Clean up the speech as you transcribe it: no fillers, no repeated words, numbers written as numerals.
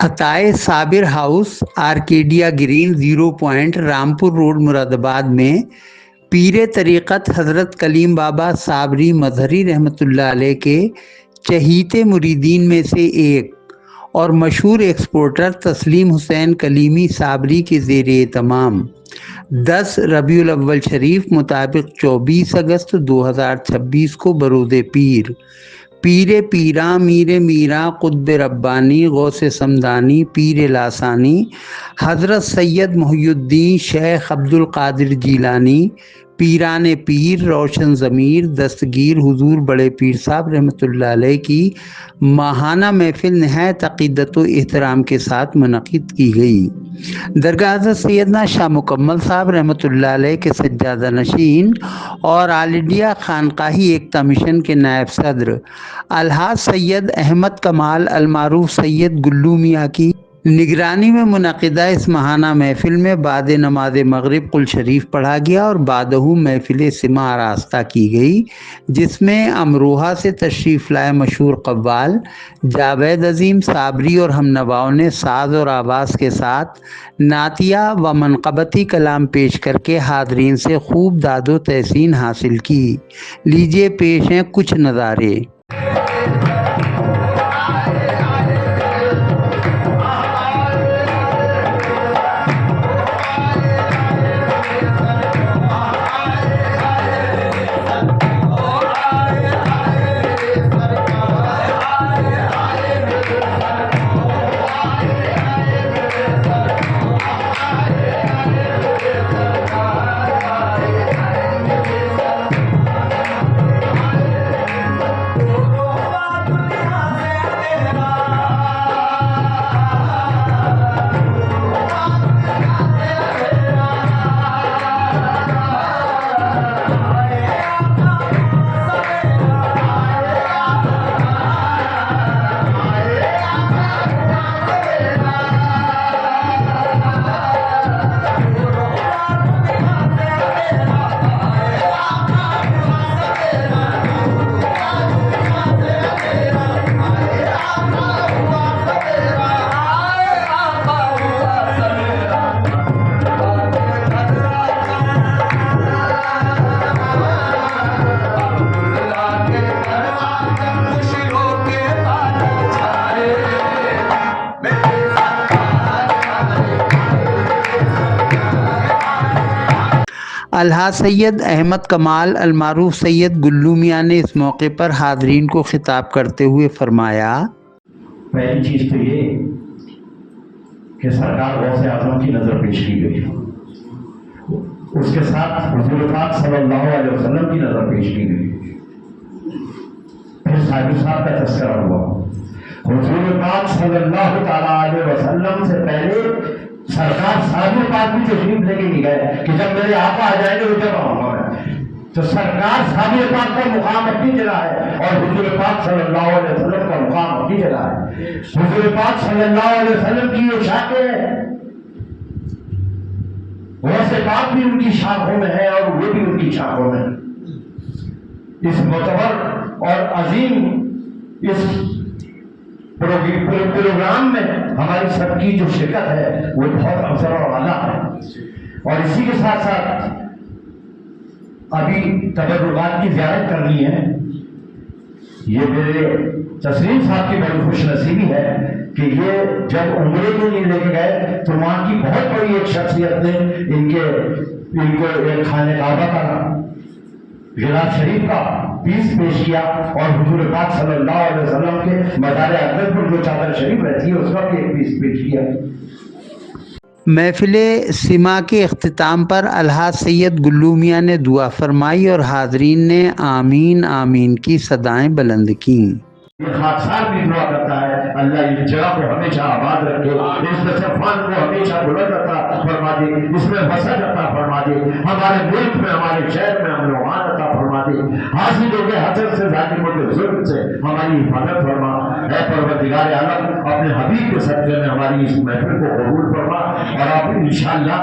عطائے Sabir house, Arcadia green, 0 point, Rampur road, Moradabad میں پیر طریقت حضرت کلیم بابا صابری مظہری رحمۃ اللہ علیہ کے چہیتے مریدین میں سے ایک اور مشہور ایکسپورٹر تسلیم حسین کلیمی صابری کے زیر اہتمام 10 ربیع الاول شریف مطابق 24 اگست 2026 کو برود پیر پیراں میر میراں قطب ربانی غوث سمدانی پیر لاسانی حضرت سید محی الدین شیخ عبد القادر جیلانی پیران پیر روشن ضمیر دستگیر حضور بڑے پیر صاحب رحمۃ اللہ علیہ کی ماہانہ محفل نہایت عقیدت و احترام کے ساتھ منعقد کی گئی۔ درگاہ حضرت سیدنا شاہ مکمل صاحب رحمۃ اللہ علیہ کے سجادہ نشین اور آل انڈیا خانقاہی ایکتا مشن کے نائب صدر الحاج سید احمد کمال المعروف سید گلو میاں کی نگرانی میں منعقدہ اس ماہانہ محفل میں بعد نماز مغرب قل شریف پڑھا گیا اور بعدہ محفل سماع آراستہ کی گئی، جس میں امروہہ سے تشریف لائے مشہور قوال جاوید عظیم صابری اور ہم نواؤں نے ساز اور آواز کے ساتھ نعتیہ و منقبتی کلام پیش کر کے حاضرین سے خوب داد و تحسین حاصل کی۔ لیجیے پیش ہیں کچھ نظارے۔ الحاج سید احمد کمال المعروف سید گلو میاں نے اس موقع پر حاضرین کو خطاب کرتے ہوئے فرمایا، پہلی چیز تو یہ کہ سرکار غوث اعظم کی نظر پیش کی گئی، اس کے ساتھ حضور پاک صلی اللہ علیہ وسلم کی نظر پیش کی گئی، پھر صاحب کا تذکرہ ہوا۔ حضور پاک صلی اللہ تعالیٰ علیہ وسلم سے پہلے سرکار صاحب پاک بھی تشریف لے کے نہیں گئے کہ جب میرے آقا آ جائیں گے تو جب آؤں گا میں، تو سرکار صاحب پاک کا مقام اپنی جگہ ہے اور حضور پاک صلی اللہ علیہ وسلم کا مقام اپنی جگہ ہے۔ حضور پاک صلی اللہ علیہ وسلم کی یہ شاخیں ویسے پاک بھی ان کی شاخوں میں ہے اور وہ بھی ان کی شاخوں میں۔ اس معتبر اور عظیم اس پروگرام میں ہماری سب کی جو شرکت ہے وہ بہت افضل اور اعلیٰ ہے، اور اسی کے ساتھ ساتھ ابھی تبرکات کی زیارت کرنی ہے۔ یہ میرے تسلیم صاحب کی بڑی خوش نصیبی ہے کہ یہ جب عمرے کے لیے لے کے گئے تو وہاں کی بہت بڑی ایک شخصیت نے ان کو ایک خانہ کعبہ کا غلاف شریف کا پیس پیش کیا اور حضور پاک صلی اللہ علیہ وسلم کے مزار اقدس پر جو چادر شریف رہتی ہے اس کا بھی ایک پیس پیش کیا۔ محفل سماع کے اختتام پر الحاج سید گلو میاں نے دعا فرمائی اور حاضرین نے آمین آمین کی صدائیں بلند کیں۔ یہ خاکسار بھی دعا کرتا ہے اللہ اس جگہ کو ہمیشہ آباد رکھے، اس دسترخوان کو ہمیشہ بلند عطا فرما دے، اس میں وسعت عطا فرما دے، ہمارے ملک میں ہمارے شہر میں امن و امان عطا فرما دے، حاصلوں کے حسد سے ظالموں کے ظلم سے ہماری حفاظت فرما۔ اے پروردگار عالم اپنے حبیب کے صدقے میں ہماری اس محفل کو قبول فرما اور آپ انشاءاللہ